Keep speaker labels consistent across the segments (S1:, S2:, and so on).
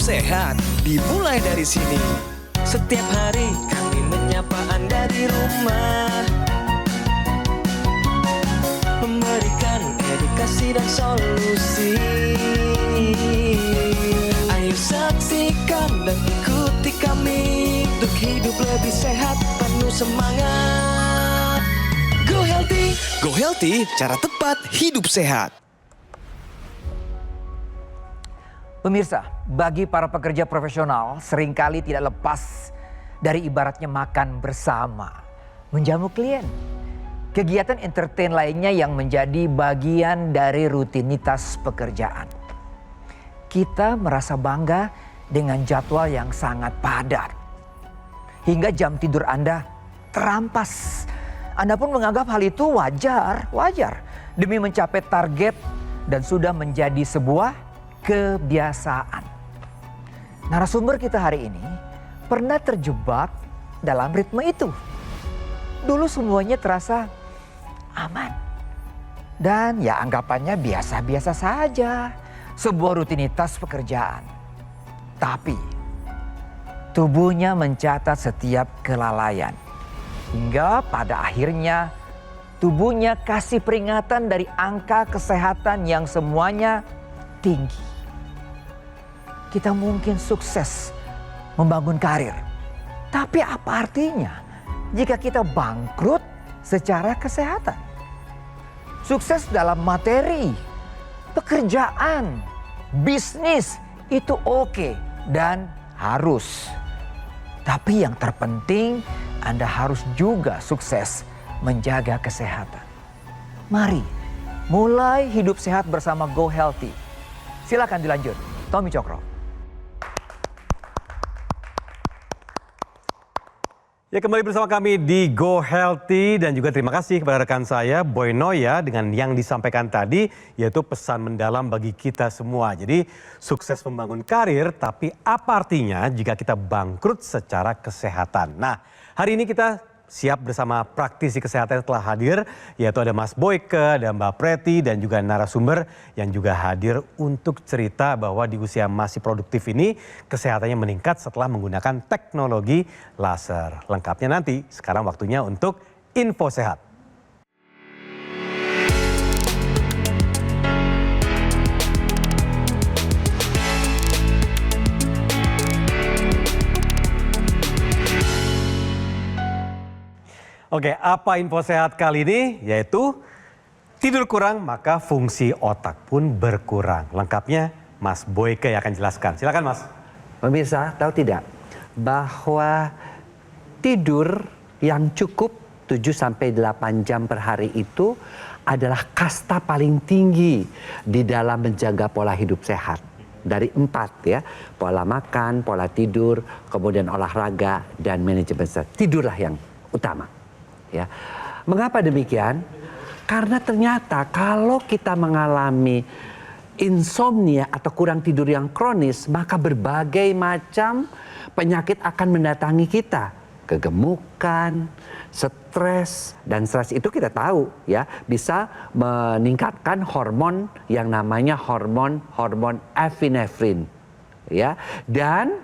S1: sehat dimulai dari sini.
S2: Setiap hari kami menyapa Anda di rumah, memberikan edukasi dan solusi. Ayo saksikan dan ikuti kami untuk hidup lebih sehat, penuh semangat.
S1: Go Healthy, Go Healthy, cara tepat hidup sehat.
S3: Pemirsa, bagi para pekerja profesional seringkali tidak lepas dari ibaratnya makan bersama, menjamu klien. Kegiatan entertain lainnya yang menjadi bagian dari rutinitas pekerjaan. Kita merasa bangga dengan jadwal yang sangat padat. Hingga jam tidur Anda terampas. Anda pun menganggap hal itu wajar demi mencapai target dan sudah menjadi sebuah kebiasaan. Narasumber kita hari ini pernah terjebak dalam ritme itu. Dulu semuanya terasa aman. Dan ya anggapannya biasa-biasa saja. Sebuah rutinitas pekerjaan. Tapi tubuhnya mencatat setiap kelalaian. Hingga pada akhirnya tubuhnya kasih peringatan dari angka kesehatan yang semuanya tinggi. Kita mungkin sukses membangun karir. Tapi apa artinya jika kita bangkrut secara kesehatan? Sukses dalam materi, pekerjaan, bisnis itu oke dan harus. Tapi yang terpenting Anda harus juga sukses menjaga kesehatan. Mari mulai hidup sehat bersama Go Healthy. Silakan dilanjut, Tommy Cokro.
S4: Ya, kembali bersama kami di Go Healthy dan juga terima kasih kepada rekan saya Boy Noya dengan yang disampaikan tadi, yaitu pesan mendalam bagi kita semua. Jadi sukses membangun karir, tapi apa artinya jika kita bangkrut secara kesehatan? Nah, hari ini kita siap bersama praktisi kesehatan yang telah hadir, yaitu ada Mas Boyke, ada Mbak Preti, dan juga narasumber yang juga hadir untuk cerita bahwa di usia masih produktif ini kesehatannya meningkat setelah menggunakan teknologi laser. Lengkapnya nanti, sekarang waktunya untuk Info Sehat. Oke, apa info sehat kali ini? Yaitu tidur kurang maka fungsi otak pun berkurang. Lengkapnya Mas Boyke yang akan jelaskan. Silakan Mas.
S5: Pemirsa, tahu tidak bahwa tidur yang cukup 7-8 jam per hari itu adalah kasta paling tinggi di dalam menjaga pola hidup sehat. Dari 4 ya, pola makan, pola tidur, kemudian olahraga dan manajemen stres. Tidurlah yang utama. Ya. Mengapa demikian? Karena ternyata kalau kita mengalami insomnia atau kurang tidur yang kronis, maka berbagai macam penyakit akan mendatangi kita. Kegemukan, stres, dan stres itu kita tahu ya bisa meningkatkan hormon yang namanya hormon epinefrin. Ya. Dan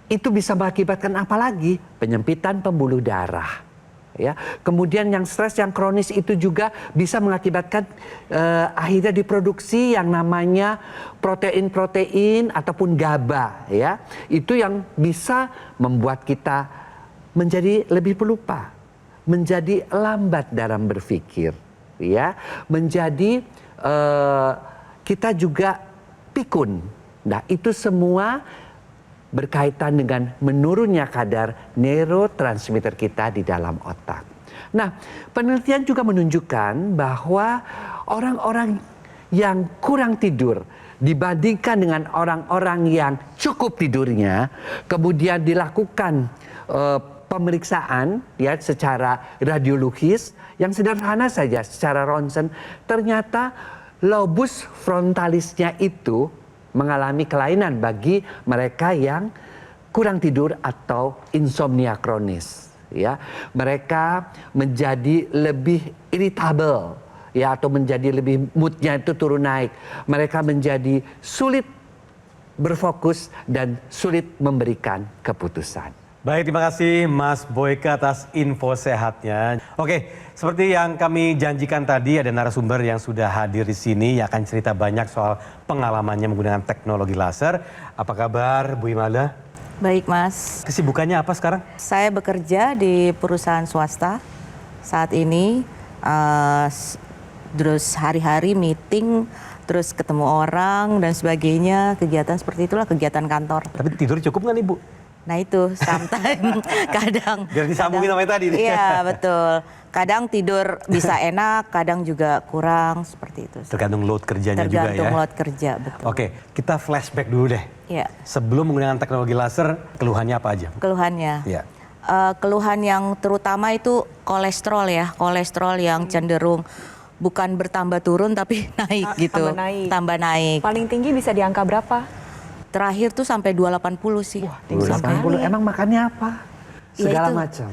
S5: itu bisa mengakibatkan apa lagi? Penyempitan pembuluh darah. Ya, kemudian yang stres yang kronis itu juga bisa mengakibatkan akhirnya diproduksi yang namanya protein-protein ataupun GABA ya. Itu yang bisa membuat kita menjadi lebih pelupa, menjadi lambat dalam berpikir ya, menjadi kita juga pikun. Nah, itu semua berkaitan dengan menurunnya kadar neurotransmitter kita di dalam otak. Nah, penelitian juga menunjukkan bahwa orang-orang yang kurang tidur dibandingkan dengan orang-orang yang cukup tidurnya, kemudian dilakukan pemeriksaan ya secara radiologis yang sederhana saja, secara ronsen, ternyata lobus frontalisnya itu mengalami kelainan bagi mereka yang kurang tidur atau insomnia kronis. Ya, mereka menjadi lebih irritable, ya, atau menjadi lebih moodnya itu turun naik. Mereka menjadi sulit berfokus dan sulit memberikan keputusan.
S4: Baik, terima kasih Mas Boyka atas info sehatnya. Oke, seperti yang kami janjikan tadi, ada narasumber yang sudah hadir di sini yang akan cerita banyak soal pengalamannya menggunakan teknologi laser. Apa kabar Bu Imelda?
S6: Baik Mas,
S4: Kesibukannya apa sekarang?
S6: saya bekerja di perusahaan swasta saat ini, terus hari-hari meeting, terus ketemu orang dan sebagainya, kegiatan seperti itulah kegiatan kantor.
S4: Tapi tidur cukup nggak nih Bu?
S6: Nah itu, sometimes kadang.
S4: Biar disambungin sama yang tadi nih.
S6: Iya betul, kadang tidur bisa enak, kadang juga kurang seperti itu.
S4: Tergantung load kerjanya juga ya.
S6: Tergantung load kerja, betul.
S4: Oke, kita flashback dulu deh.
S6: Iya,
S4: Sebelum menggunakan teknologi laser, keluhannya apa aja?
S6: keluhannya.
S4: Iya.
S6: Keluhan yang terutama itu kolesterol ya, kolesterol yang cenderung bukan bertambah turun tapi naik gitu.
S7: Tambah naik.
S6: Tambah naik.
S7: Paling tinggi bisa di angka berapa?
S6: Terakhir tuh sampai 280 sih.
S7: tinggi
S6: Sampai-
S7: sekali.
S5: Emang makannya apa?
S6: Ya
S5: Segala
S6: itu.
S5: macam.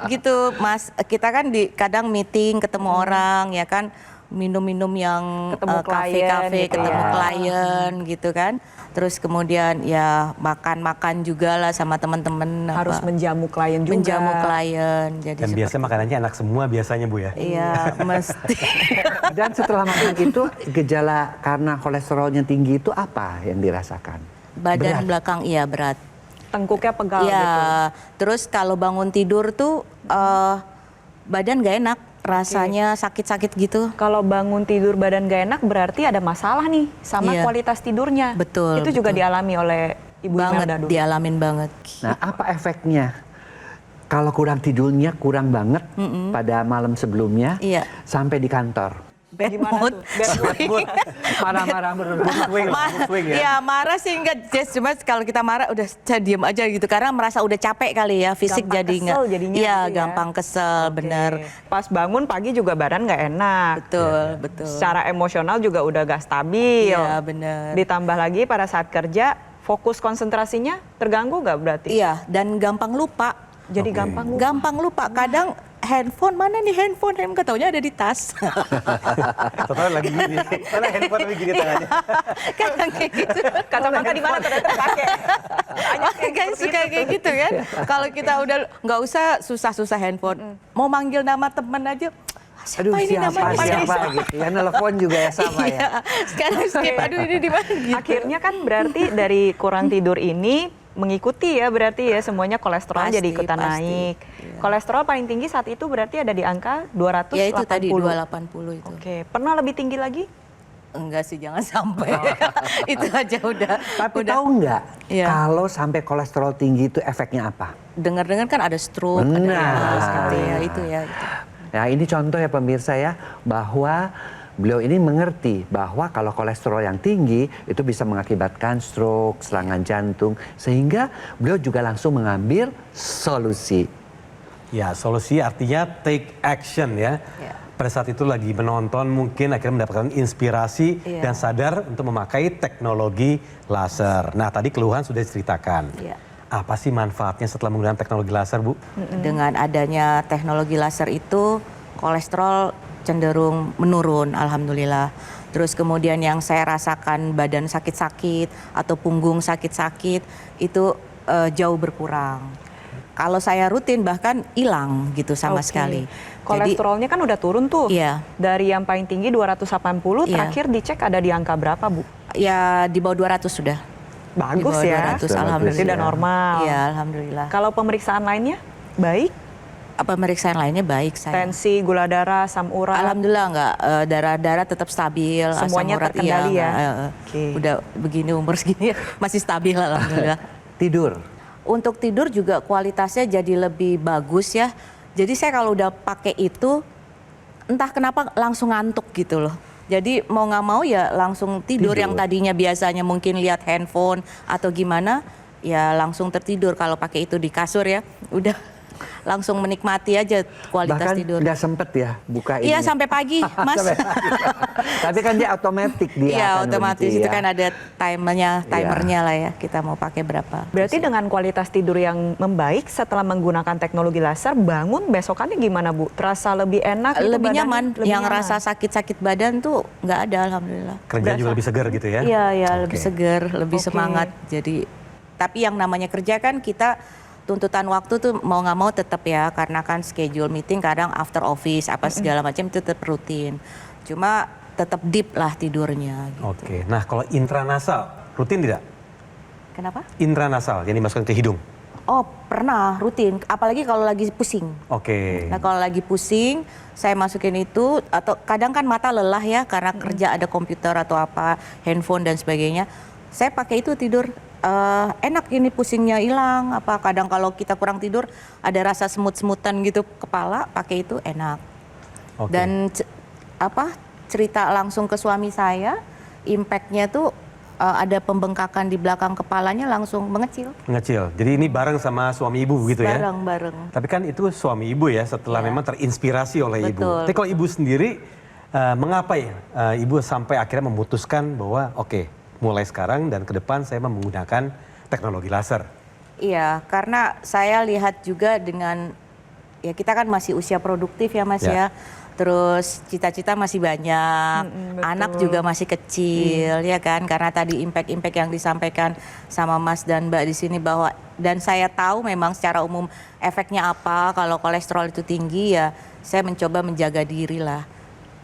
S6: gitu Mas, kita kan kadang meeting ketemu orang ya kan, minum-minum yang
S7: Ketemu klien
S6: kafe-kafe,
S7: gitu
S6: ketemu
S5: ya.
S6: klien gitu kan. Terus kemudian ya makan-makan juga lah sama teman-teman.
S7: Harus menjamu klien juga.
S6: menjamu klien. Jadi
S4: Dan
S6: seperti-
S4: biasanya makanannya enak semua biasanya Bu ya?
S6: Iya, mesti.
S5: Dan setelah makan itu gejala karena kolesterolnya tinggi itu apa yang dirasakan?
S6: Badan
S5: Berat.
S6: belakang iya berat.
S7: Tengkuknya pegal
S6: Iya,
S7: gitu.
S6: terus kalau bangun tidur tuh badan gak enak, rasanya sakit-sakit gitu.
S7: Kalau bangun tidur badan gak enak berarti ada masalah nih sama
S6: Iya.
S7: kualitas tidurnya.
S6: Betul,
S7: Itu juga
S6: betul.
S7: dialami oleh Ibu
S6: Banget,
S7: Imelda dulu.
S6: dialamin banget.
S5: Nah, apa efeknya? Kalau kurang tidurnya kurang banget pada malam sebelumnya,
S6: Iya.
S5: sampai di kantor.
S6: Bad
S7: Gimana
S6: mood.
S7: tuh? Bad mood.
S5: Marah-marah berurut.
S4: Swing lah, swing ya.
S6: Ya marah sih enggak, Jess. Cuma kalau kita marah udah saya diem aja gitu. Karena merasa udah capek kali ya, fisik
S7: Gampang
S6: jadi
S7: kesel
S6: nggak.
S7: jadinya
S6: Iya,
S7: gitu ya.
S6: gampang kesel, bener.
S7: Oke. Pas bangun pagi juga badan gak enak.
S6: Betul, betul.
S7: Secara emosional juga udah gak stabil.
S6: Iya, bener.
S7: Ditambah lagi pada saat kerja, fokus konsentrasinya terganggu gak berarti?
S6: Iya, dan gampang lupa.
S7: Jadi gampang lupa.
S6: Gampang lupa. Kadang handphone, mana nih handphone? Nggak taunya ada di tas.
S4: Total lagi gini. Mana handphone lagi gini tangannya.
S6: Kadang kayak gitu.
S7: Kacamata di mana ternyata pakai.
S6: Kan suka kayak gitu kan. Kalau kita udah nggak usah susah-susah handphone. Mau manggil nama temen aja.
S5: Aduh,
S6: Siapa ini namanya?
S5: siapa gitu. Ya nelfon juga ya sama ya.
S6: Iya. Sekarang skip. Aduh ini di mana gitu.
S7: Akhirnya kan berarti dari kurang tidur ini mengikuti ya berarti ya semuanya kolesterol
S6: Pasti,
S7: jadi ikutan
S6: pasti.
S7: naik.
S6: Iya.
S7: Kolesterol paling tinggi saat itu berarti ada di angka 280.
S6: Ya itu tadi 280 itu.
S7: Oke, pernah lebih tinggi lagi?
S6: Enggak sih, jangan sampai. Itu aja udah.
S5: Tapi
S6: udah.
S5: tahu nggak
S6: Iya.
S5: kalau sampai kolesterol tinggi itu efeknya apa?
S6: Dengar-dengar kan ada stroke,
S5: Benar.
S6: ada sekali ya itu ya. Itu.
S5: Nah, ini contoh ya pemirsa ya, bahwa beliau ini mengerti bahwa kalau kolesterol yang tinggi itu bisa mengakibatkan stroke, serangan jantung, sehingga beliau juga langsung mengambil solusi.
S4: Ya, solusi artinya take action ya.
S6: Ya.
S4: Pada saat itu lagi menonton mungkin akhirnya mendapatkan inspirasi
S6: Iya.
S4: dan sadar untuk memakai teknologi laser. Nah, tadi keluhan sudah diceritakan.
S6: Iya.
S4: Apa sih manfaatnya setelah menggunakan teknologi laser, Bu?
S6: Dengan adanya teknologi laser itu kolesterol cenderung menurun, alhamdulillah. Terus kemudian yang saya rasakan badan sakit-sakit atau punggung sakit-sakit itu jauh berkurang. Kalau saya rutin bahkan hilang gitu sama
S7: Oke.
S6: sekali.
S7: Kolesterolnya kan udah turun tuh.
S6: Iya.
S7: Dari yang paling tinggi 280,
S6: Iya.
S7: terakhir dicek ada di angka berapa, Bu?
S6: Ya di bawah 200 sudah.
S7: Bagus
S6: Di
S7: ya.
S6: bawah 200,
S5: Sudah
S6: alhamdulillah.
S5: bagus
S7: Tidak
S5: ya.
S7: normal.
S6: Iya, alhamdulillah.
S7: Kalau pemeriksaan lainnya baik?
S6: Pemeriksaan lainnya baik saya.
S7: Tensi, gula darah, asam urat.
S6: Alhamdulillah enggak, darah-darah tetap stabil,
S7: Semuanya
S6: asam urat
S7: terkendali
S6: iya,
S7: ya?
S6: enggak,
S7: Oke.
S6: Udah begini umur segini masih stabil alhamdulillah.
S5: Tidur.
S6: Untuk tidur juga kualitasnya jadi lebih bagus ya. Jadi saya kalau udah pakai itu entah kenapa langsung ngantuk gitu loh. Jadi mau nggak mau ya langsung tidur.
S5: Tidur.
S6: Yang tadinya biasanya mungkin lihat handphone atau gimana ya langsung tertidur kalau pakai itu di kasur ya. Udah langsung menikmati aja kualitas
S5: Bahkan
S6: tidur.
S5: nggak sempet ya buka ini.
S6: Iya sampai pagi, Mas.
S5: Tapi kan dia otomatis dia
S6: Iya
S5: akan
S6: otomatis
S5: berhenti,
S6: itu
S5: ya.
S6: kan ada timernya lah ya. Kita mau pakai berapa.
S7: Berarti dengan kualitas tidur yang membaik setelah menggunakan teknologi laser, bangun besokannya gimana Bu? Terasa lebih enak? gitu
S6: Lebih
S7: badannya?
S6: nyaman.
S7: Lebih
S6: Yang
S7: nyaman.
S6: rasa sakit-sakit badan tuh nggak ada alhamdulillah.
S4: Kerja juga lebih segar gitu ya?
S6: Iya, ya
S4: Oke.
S6: lebih seger, lebih
S7: Oke.
S6: semangat. Jadi, tapi yang namanya kerja kan kita tuntutan waktu tuh mau nggak mau tetap ya, karena kan schedule meeting kadang after office apa segala macam itu tetap rutin. Cuma tetap deep lah tidurnya. Gitu.
S4: Oke, nah kalau intranasal rutin tidak?
S6: Kenapa?
S4: Intranasal yang dimasukkan ke hidung.
S6: Oh pernah rutin, apalagi kalau lagi pusing.
S4: Oke.
S6: Nah kalau lagi pusing, saya masukin itu, atau kadang kan mata lelah ya karena kerja ada komputer atau apa, handphone dan sebagainya. Saya pakai itu tidur, enak ini pusingnya hilang. Apa kadang kalau kita kurang tidur ada rasa semut-semutan gitu kepala, pakai itu enak.
S4: Oke.
S6: Dan cerita langsung ke suami saya, impactnya tuh ada pembengkakan di belakang kepalanya langsung mengecil.
S4: Mengecil. Jadi ini bareng sama suami ibu gitu ya?
S6: Bareng-bareng.
S4: Tapi kan itu suami ibu ya setelah
S6: Ya.
S4: memang terinspirasi oleh ibu.
S6: Betul,
S4: Tapi kalau ibu sendiri mengapa ya ibu sampai akhirnya memutuskan bahwa oke, mulai sekarang dan ke depan saya menggunakan teknologi laser?
S6: Iya, karena saya lihat juga dengan ya kita kan masih usia produktif ya Mas
S4: Ya.
S6: ya. Terus cita-cita masih banyak,
S7: betul.
S6: anak juga masih kecil ya kan, karena tadi impact-impact yang disampaikan sama Mas dan Mbak di sini bahwa, dan saya tahu memang secara umum efeknya apa kalau kolesterol itu tinggi ya, saya mencoba menjaga diri lah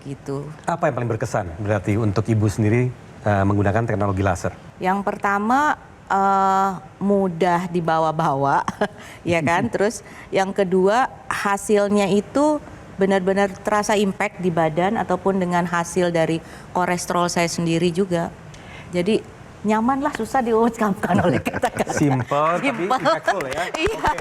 S6: gitu.
S4: Apa yang paling berkesan berarti untuk ibu sendiri menggunakan teknologi laser?
S6: Yang pertama mudah dibawa-bawa ya kan, terus yang kedua hasilnya itu benar-benar terasa impact di badan ataupun dengan hasil dari kolesterol saya sendiri juga. Jadi nyaman lah, susah diungkapkan oleh kata-kata.
S4: Simple tapi
S6: Simple.
S4: impactful ya.
S6: Iya.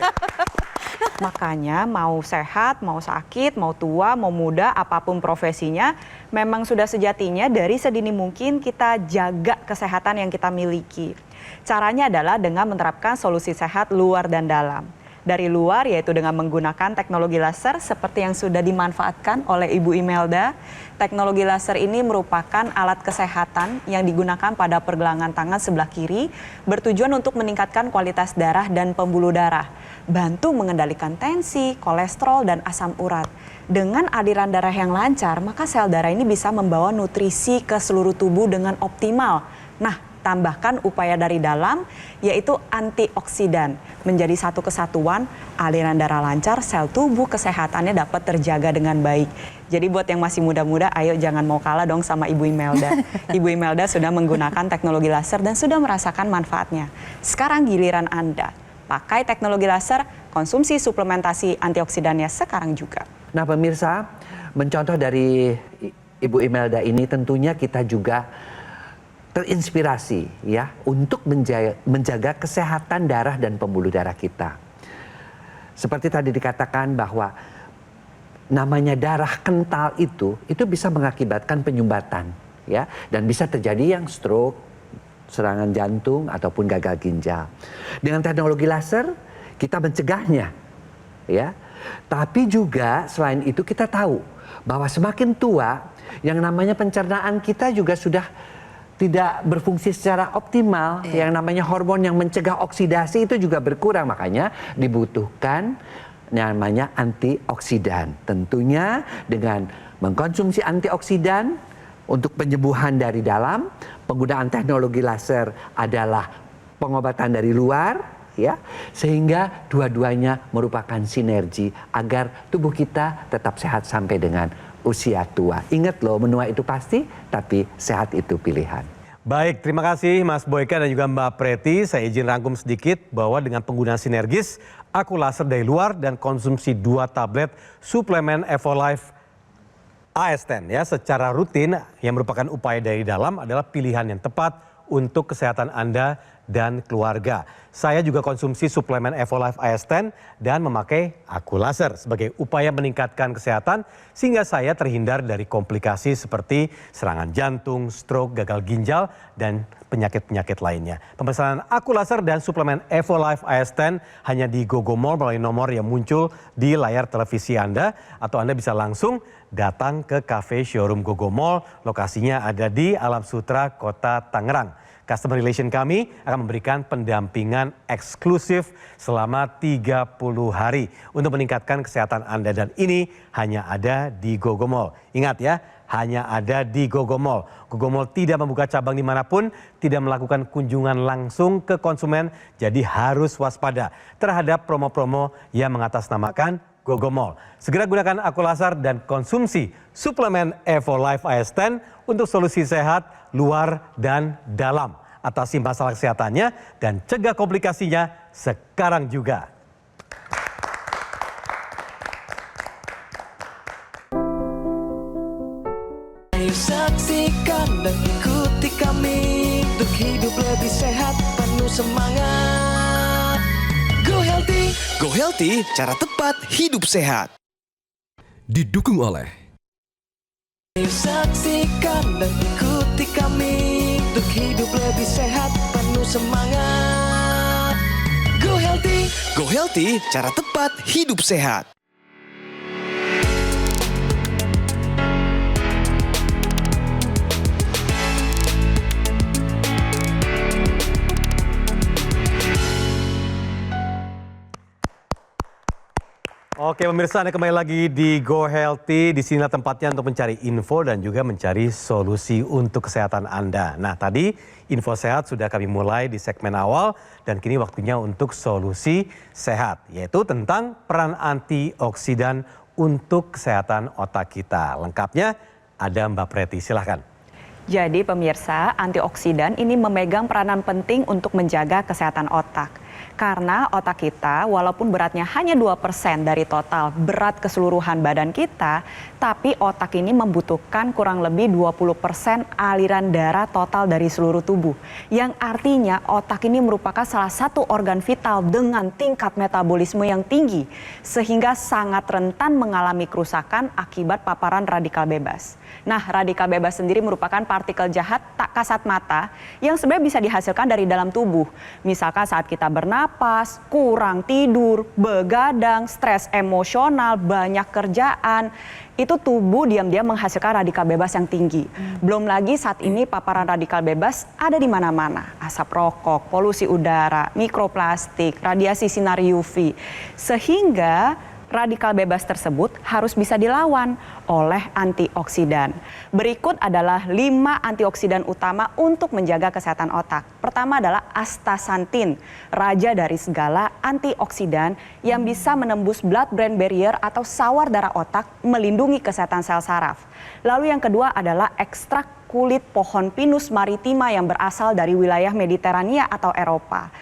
S7: Makanya mau sehat, mau sakit, mau tua, mau muda, apapun profesinya, memang sudah sejatinya dari sedini mungkin kita jaga kesehatan yang kita miliki. Caranya adalah dengan menerapkan solusi sehat luar dan dalam. Dari luar yaitu dengan menggunakan teknologi laser seperti yang sudah dimanfaatkan oleh Ibu Imelda. Teknologi laser ini merupakan alat kesehatan yang digunakan pada pergelangan tangan sebelah kiri, bertujuan untuk meningkatkan kualitas darah dan pembuluh darah, bantu mengendalikan tensi, kolesterol, dan asam urat. Dengan aliran darah yang lancar, maka sel darah ini bisa membawa nutrisi ke seluruh tubuh dengan optimal. Nah, tambahkan upaya dari dalam, yaitu antioksidan. Menjadi satu kesatuan, aliran darah lancar, sel tubuh kesehatannya dapat terjaga dengan baik. Jadi buat yang masih muda-muda, ayo jangan mau kalah dong sama Ibu Imelda. Ibu Imelda sudah menggunakan teknologi laser dan sudah merasakan manfaatnya. Sekarang giliran Anda. Pakai teknologi laser, konsumsi suplementasi antioksidannya sekarang juga.
S5: Nah pemirsa, mencontoh dari Ibu Imelda ini tentunya kita juga terinspirasi ya untuk menjaga kesehatan darah dan pembuluh darah kita. Seperti tadi dikatakan bahwa namanya darah kental itu bisa mengakibatkan penyumbatan ya, dan bisa terjadi yang stroke, serangan jantung ataupun gagal ginjal. Dengan teknologi laser kita mencegahnya ya. Tapi juga selain itu kita tahu bahwa semakin tua yang namanya pencernaan kita juga sudah tidak berfungsi secara optimal. Yang namanya hormon yang mencegah oksidasi itu juga berkurang, makanya dibutuhkan namanya antioksidan. Tentunya dengan mengkonsumsi antioksidan untuk penyembuhan dari dalam, penggunaan teknologi laser adalah pengobatan dari luar, ya, sehingga dua-duanya merupakan sinergi agar tubuh kita tetap sehat sampai dengan usia tua. Ingat loh, menua itu pasti, tapi sehat itu pilihan.
S4: Baik, terima kasih Mas Boyka dan juga Mbak Preti. Saya izin rangkum sedikit bahwa dengan penggunaan sinergis, aku laser dari luar dan konsumsi 2 tablet suplemen Evolife AS10 ya secara rutin yang merupakan upaya dari dalam adalah pilihan yang tepat untuk kesehatan Anda dan keluarga. Saya juga konsumsi suplemen Evolife AS10 dan memakai aku laser sebagai upaya meningkatkan kesehatan sehingga saya terhindar dari komplikasi seperti serangan jantung, stroke, gagal ginjal, dan penyakit-penyakit lainnya. Pemesanan aku laser dan suplemen Evolife AS10 hanya di GoGoMall melalui nomor yang muncul di layar televisi Anda, atau Anda bisa langsung datang ke cafe showroom GoGoMall. Lokasinya ada di Alam Sutra, Kota Tangerang. Customer relation kami akan memberikan pendampingan eksklusif selama 30 hari untuk meningkatkan kesehatan Anda, dan ini hanya ada di GoGoMall. Ingat ya, hanya ada di GoGoMall. GoGoMall tidak membuka cabang dimanapun, tidak melakukan kunjungan langsung ke konsumen, jadi harus waspada terhadap promo-promo yang mengatasnamakan GoGoMall. Segera gunakan aku laser dan konsumsi suplemen Evolife AS10 untuk solusi sehat luar dan dalam. Atasi masalah kesehatannya dan cegah komplikasinya sekarang juga.
S2: Ayo saksikan dan ikuti kami untuk hidup lebih sehat, penuh semangat.
S1: Go Healthy, cara tepat hidup sehat. Didukung oleh
S2: Ayo saksikan dan ikuti kami untuk hidup lebih sehat, penuh semangat.
S1: Go Healthy, cara tepat hidup sehat.
S4: Oke pemirsa, Anda kembali lagi di Go Healthy. Di sinilah tempatnya untuk mencari info dan juga mencari solusi untuk kesehatan Anda. Nah tadi info sehat sudah kami mulai di segmen awal, dan kini waktunya untuk solusi sehat, yaitu tentang peran antioksidan untuk kesehatan otak kita. Lengkapnya ada Mbak Preti, silahkan.
S7: Jadi pemirsa, antioksidan ini memegang peranan penting untuk menjaga kesehatan otak. Karena otak kita walaupun beratnya hanya 2% dari total berat keseluruhan badan kita, tapi otak ini membutuhkan kurang lebih 20% aliran darah total dari seluruh tubuh. Yang artinya otak ini merupakan salah satu organ vital dengan tingkat metabolisme yang tinggi, sehingga sangat rentan mengalami kerusakan akibat paparan radikal bebas. Nah, radikal bebas sendiri merupakan partikel jahat tak kasat mata yang sebenarnya bisa dihasilkan dari dalam tubuh. Misalkan saat kita bernapas, kurang tidur, begadang, stres emosional, banyak kerjaan, itu tubuh diam-diam menghasilkan radikal bebas yang tinggi. Belum lagi saat ini paparan radikal bebas ada di mana-mana. Asap rokok, polusi udara, mikroplastik, radiasi sinar UV. Sehingga radikal bebas tersebut harus bisa dilawan oleh antioksidan. Berikut adalah 5 antioksidan utama untuk menjaga kesehatan otak. Pertama adalah astaxanthin, raja dari segala antioksidan yang bisa menembus blood-brain barrier atau sawar darah otak, melindungi kesehatan sel saraf. Lalu yang kedua adalah ekstrak kulit pohon Pinus maritima yang berasal dari wilayah Mediterania atau Eropa.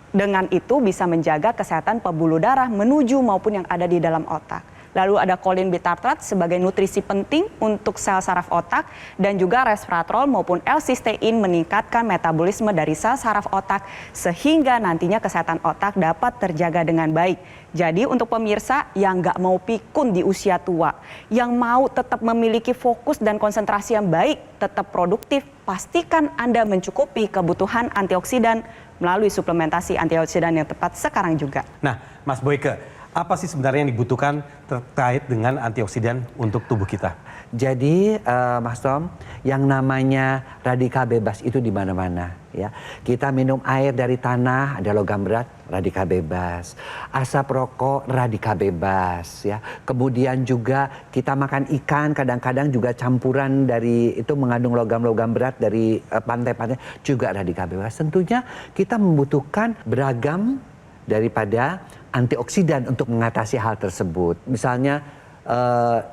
S7: Dengan itu bisa menjaga kesehatan pembuluh darah menuju maupun yang ada di dalam otak. Lalu ada kolin bitartrat sebagai nutrisi penting untuk sel saraf otak, dan juga resveratrol maupun L-cysteine meningkatkan metabolisme dari sel saraf otak sehingga nantinya kesehatan otak dapat terjaga dengan baik. Jadi untuk pemirsa yang nggak mau pikun di usia tua, yang mau tetap memiliki fokus dan konsentrasi yang baik, tetap produktif, pastikan Anda mencukupi kebutuhan antioksidan melalui suplementasi antioksidan yang tepat sekarang juga.
S4: Nah Mas Boyke, apa sih sebenarnya yang dibutuhkan terkait dengan antioksidan untuk tubuh kita?
S5: Jadi Mas Tom, yang namanya radikal bebas itu di mana-mana ya. Kita minum air dari tanah, ada logam berat, radikal bebas. Asap rokok, radikal bebas ya. Kemudian juga kita makan ikan, kadang-kadang juga campuran dari itu mengandung logam-logam berat dari pantai-pantai, juga radikal bebas. Tentunya kita membutuhkan beragam daripada antioksidan untuk mengatasi hal tersebut. Misalnya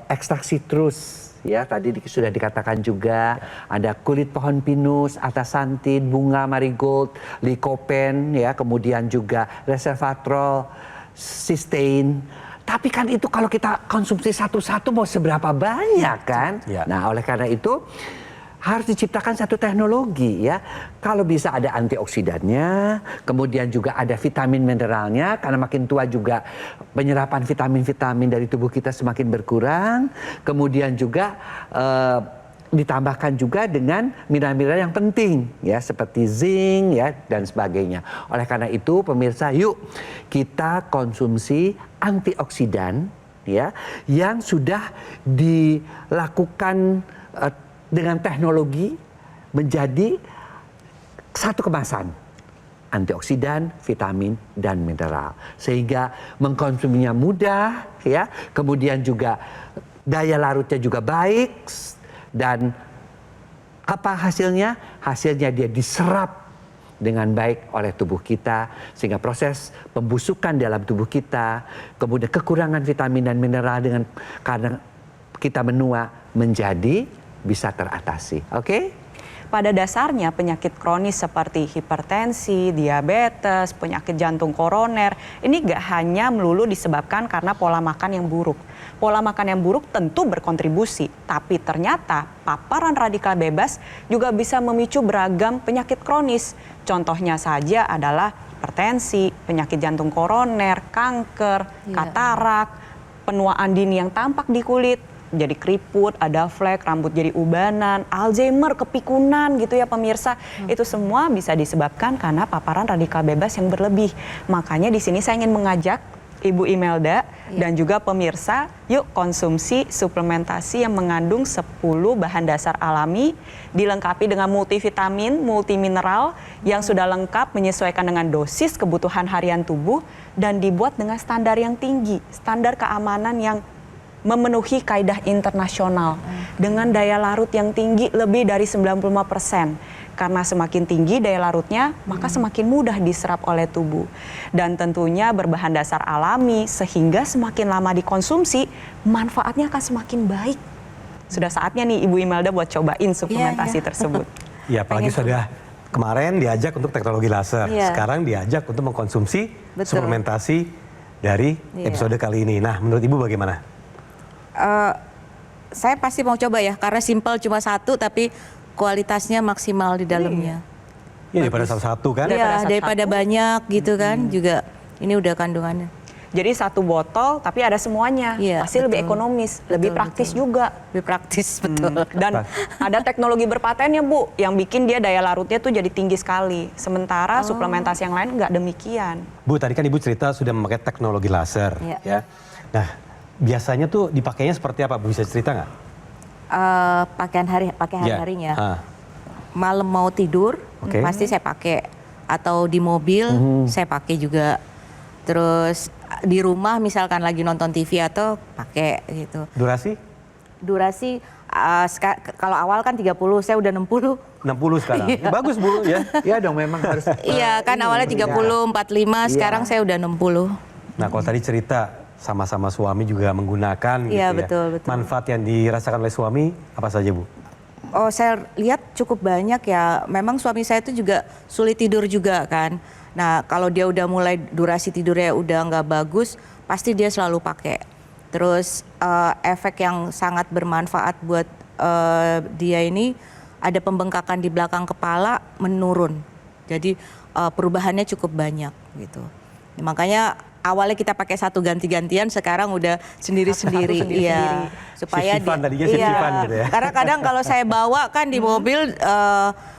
S5: ekstrak sitrus, ya tadi sudah dikatakan juga, ada kulit pohon pinus, astaxanthin, bunga marigold, lycopene, ya kemudian juga resveratrol, cysteine. Tapi kan itu kalau kita konsumsi satu-satu mau seberapa banyak kan?
S4: Ya.
S5: Nah oleh karena itu harus diciptakan satu teknologi ya. Kalau bisa ada antioksidannya, kemudian juga ada vitamin mineralnya, karena makin tua juga penyerapan vitamin-vitamin dari tubuh kita semakin berkurang. Kemudian juga ditambahkan juga dengan mineral-mineral yang penting ya, seperti zinc ya dan sebagainya. Oleh karena itu pemirsa, yuk kita konsumsi antioksidan ya yang sudah dilakukan dengan teknologi menjadi satu kemasan antioksidan, vitamin dan mineral, sehingga mengkonsumsinya mudah ya, kemudian juga daya larutnya juga baik, dan apa hasilnya? Hasilnya dia diserap dengan baik oleh tubuh kita, sehingga proses pembusukan dalam tubuh kita, kemudian kekurangan vitamin dan mineral karena kita menua menjadi bisa teratasi. Oke?
S7: Pada dasarnya penyakit kronis seperti hipertensi, diabetes, penyakit jantung koroner, ini gak hanya melulu disebabkan karena pola makan yang buruk. Pola makan yang buruk tentu berkontribusi, tapi ternyata paparan radikal bebas juga bisa memicu beragam penyakit kronis. Contohnya saja adalah hipertensi, penyakit jantung koroner, kanker, katarak, penuaan dini yang tampak di kulit, jadi keriput, ada flek, rambut jadi ubanan, Alzheimer, kepikunan gitu ya pemirsa. Itu semua bisa disebabkan karena paparan radikal bebas yang berlebih. Makanya di sini saya ingin mengajak Ibu Imelda dan juga pemirsa, yuk konsumsi suplementasi yang mengandung 10 bahan dasar alami, dilengkapi dengan multivitamin, multimineral yang sudah lengkap menyesuaikan dengan dosis kebutuhan harian tubuh dan dibuat dengan standar yang tinggi, standar keamanan yang memenuhi kaidah internasional dengan daya larut yang tinggi lebih dari 95%. Karena semakin tinggi daya larutnya, maka semakin mudah diserap oleh tubuh. Dan tentunya berbahan dasar alami, sehingga semakin lama dikonsumsi, manfaatnya akan semakin baik. Sudah saatnya nih Ibu Imelda buat cobain suplementasi tersebut.
S4: Ya, apalagi sudah kemarin diajak untuk teknologi laser,
S6: Iya.
S4: sekarang diajak untuk mengkonsumsi
S6: Betul.
S4: suplementasi dari episode kali ini. Nah, menurut Ibu bagaimana?
S6: Saya pasti mau coba ya, karena simple cuma satu tapi kualitasnya maksimal di dalamnya.
S4: Ya, daripada satu-satu kan?
S6: Iya, daripada banyak gitu kan, juga ini udah kandungannya.
S7: Jadi satu botol tapi ada semuanya.
S6: Iya,
S7: Pasti lebih
S6: betul.
S7: ekonomis, lebih
S6: Betul,
S7: praktis
S6: betul.
S7: juga.
S6: Lebih praktis, betul.
S7: Dan ada teknologi berpatennya Bu, yang bikin dia daya larutnya tuh jadi tinggi sekali. Sementara suplementasi yang lain nggak demikian.
S4: Bu, tadi kan Ibu cerita sudah memakai teknologi laser.
S6: Iya.
S4: Ya. Nah, biasanya tuh dipakainya seperti apa? Bu, bisa cerita nggak?
S6: Pakai hari-harinya.
S4: Ah.
S6: Malam mau tidur,
S4: Oke.
S6: pasti saya pakai. Atau di mobil, saya pakai juga. Terus di rumah misalkan lagi nonton TV atau pakai gitu.
S4: Durasi?
S6: Durasi kalau awal kan 30, saya udah 60.
S4: 60 sekarang. Bagus Bu ya.
S5: Ya dong, memang harus.
S6: Iya kan awalnya 30, 45, sekarang saya udah 60.
S4: Nah, kalau tadi cerita sama-sama suami juga menggunakan gitu
S6: Iya,
S4: ya.
S6: betul, betul.
S4: Manfaat yang dirasakan oleh suami apa saja Bu?
S6: Oh, saya lihat cukup banyak ya. Memang suami saya itu juga sulit tidur juga kan. Nah, kalau dia udah mulai durasi tidurnya udah nggak bagus, pasti dia selalu pakai. Terus efek yang sangat bermanfaat buat dia ini, ada pembengkakan di belakang kepala menurun. Jadi perubahannya cukup banyak gitu. Makanya awalnya kita pakai satu ganti-gantian, sekarang udah sendiri-sendiri. Iya. Supaya
S4: Shift-shiftan tadinya, shift-shiftan gitu ya.
S6: Karena kadang kalau saya bawa kan di mobil,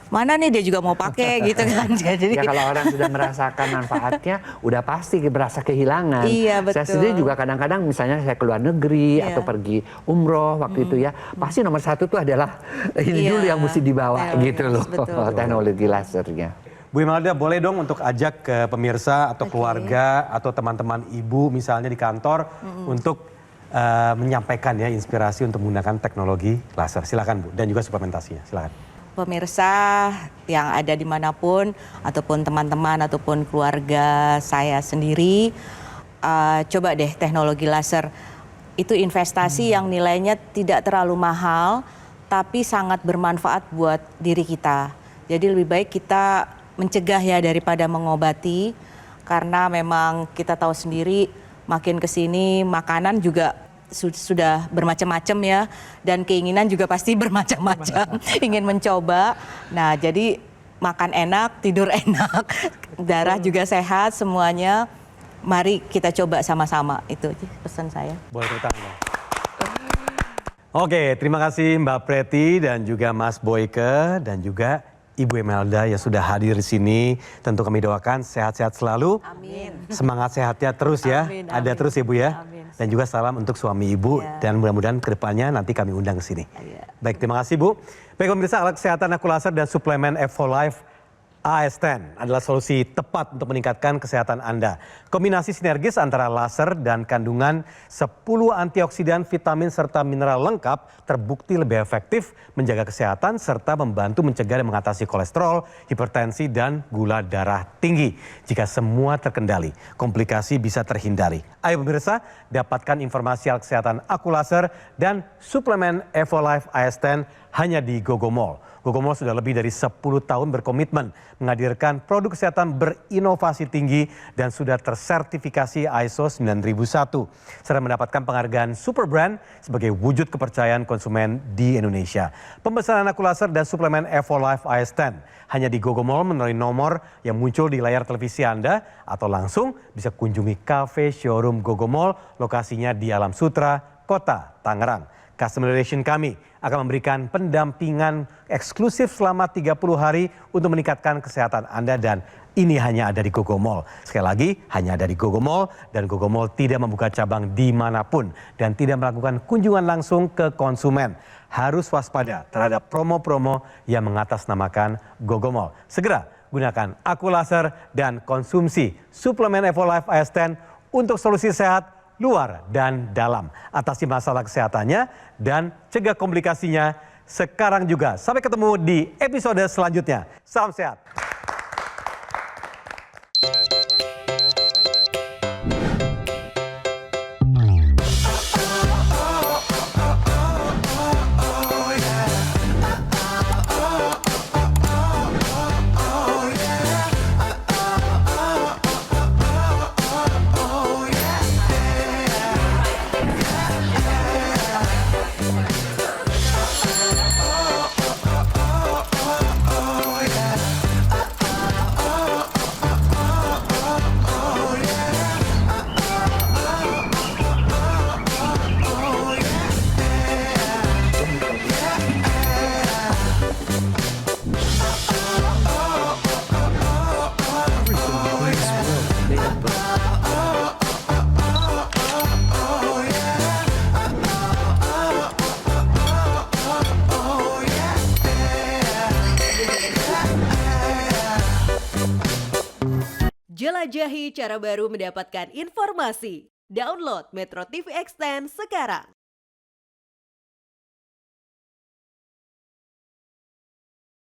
S6: mana nih dia juga mau pakai gitu kan. Jadi
S5: Ya kalau orang sudah merasakan manfaatnya, udah pasti berasa kehilangan.
S6: Iya,
S5: Saya
S6: betul.
S5: sendiri juga kadang-kadang misalnya saya keluar negeri
S6: Iya.
S5: atau pergi umroh waktu itu ya, pasti nomor satu tuh adalah ini
S6: Iya.
S5: dulu yang mesti dibawa
S6: Teknologi,
S5: gitu loh,
S6: betul.
S5: teknologi lasernya.
S4: Bu Imelda, boleh dong untuk ajak ke pemirsa atau keluarga atau teman-teman Ibu misalnya di kantor untuk menyampaikan ya inspirasi untuk menggunakan teknologi laser. Silakan Bu, dan juga suplementasinya. Silakan.
S6: pemirsa yang ada dimanapun, ataupun teman-teman, ataupun keluarga saya sendiri, coba deh teknologi laser. Itu investasi yang nilainya tidak terlalu mahal, tapi sangat bermanfaat buat diri kita. Jadi lebih baik kita mencegah ya daripada mengobati, karena memang kita tahu sendiri makin kesini makanan juga sudah bermacam-macam ya, dan keinginan juga pasti bermacam-macam, ingin mencoba. Nah, jadi makan enak, tidur enak, darah juga sehat, semuanya. Mari kita coba sama-sama, itu pesan saya.
S4: Boleh tepuk tangan. Oke, terima kasih Mbak Preti dan juga Mas Boyke dan juga Ibu Imelda yang sudah hadir di sini. Tentu kami doakan sehat-sehat selalu.
S6: Amin.
S4: Semangat sehatnya terus ya.
S6: Amin,
S4: Ada
S6: amin.
S4: terus ya Bu ya.
S6: Amin.
S4: Dan juga salam untuk suami Ibu
S6: Ya.
S4: dan mudah-mudahan kedepannya nanti kami undang ke sini.
S6: Ya.
S4: Baik, terima kasih Bu. Baik pemirsa, alat kesehatan aku laser dan suplemen Evolife AS10 adalah solusi tepat untuk meningkatkan kesehatan Anda. Kombinasi sinergis antara laser dan kandungan 10 antioksidan, vitamin, serta mineral lengkap terbukti lebih efektif menjaga kesehatan serta membantu mencegah dan mengatasi kolesterol, hipertensi, dan gula darah tinggi. Jika semua terkendali, komplikasi bisa terhindari. Ayo pemirsa, dapatkan informasi alat kesehatan aku laser dan suplemen Evolife AS10 hanya di Gogomall. Gogomall sudah lebih dari 10 tahun berkomitmen menghadirkan produk kesehatan berinovasi tinggi dan sudah tersertifikasi ISO 9001. Serta mendapatkan penghargaan Super Brand sebagai wujud kepercayaan konsumen di Indonesia. Pemesanan aku laser dan suplemen Evolife AS10 hanya di Gogomall melalui nomor yang muncul di layar televisi Anda atau langsung bisa kunjungi cafe showroom Gogomall, lokasinya di Alam Sutra, Kota Tangerang. Customer Relation kami akan memberikan pendampingan eksklusif selama 30 hari untuk meningkatkan kesehatan Anda dan ini hanya ada di Gogomall. Sekali lagi, hanya ada di Gogomall dan Gogomall tidak membuka cabang dimanapun dan tidak melakukan kunjungan langsung ke konsumen. Harus waspada terhadap promo-promo yang mengatasnamakan Gogomall. Segera gunakan aku laser dan konsumsi suplemen Evolife AS10 untuk solusi sehat luar dan dalam. Atasi masalah kesehatannya dan cegah komplikasinya sekarang juga. Sampai ketemu di episode selanjutnya. Salam sehat.
S8: Jelajahi cara baru mendapatkan informasi. Download Metro TV Extend sekarang.